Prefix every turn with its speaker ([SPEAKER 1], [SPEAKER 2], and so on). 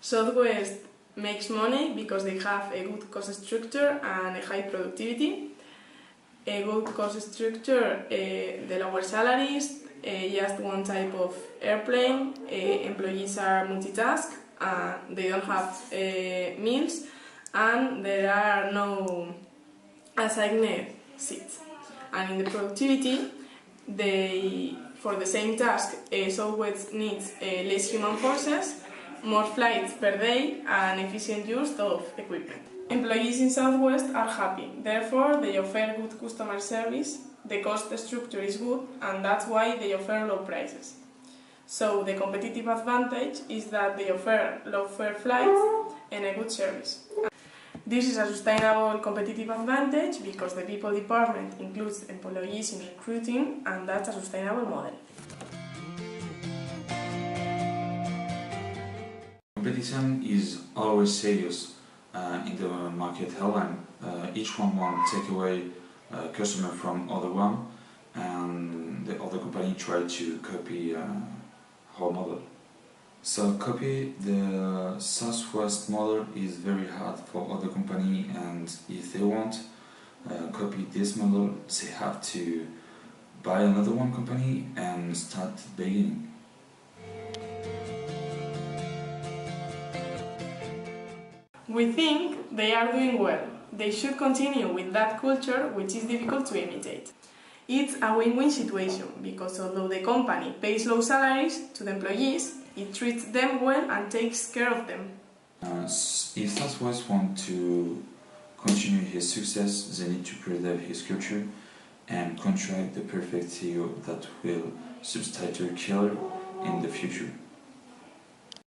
[SPEAKER 1] Southwest makes money because they have a good cost structure and a high productivity. A good cost structure, the lower salaries, just one type of airplane, employees are multitask, they don't have meals, and there are no assigned seats. And in the productivity, for the same task, Southwest needs less human forces, more flights per day, and efficient use of equipment. Employees in Southwest are happy, therefore they offer good customer service, the cost structure is good, and that's why they offer low prices. So the competitive advantage is that they offer low fare flights and a good service. This is a sustainable competitive advantage because the people department includes employees in recruiting, and that's a sustainable model.
[SPEAKER 2] Competition is always serious in the market airline. Each one wants to take away customer from other one, and the other company try to copy our model. So copy the Southwest model is very hard for other company, and if they want copy this model, they have to buy another one company and start beginning.
[SPEAKER 1] We think they are doing well. They should continue with that culture, which is difficult to imitate. It's a win-win situation because although the company pays low salaries to the employees, it treats them well and takes care of them.
[SPEAKER 2] If Southwest wants to continue his success, they need to preserve his culture and contract the perfect CEO that will substitute killer in the future.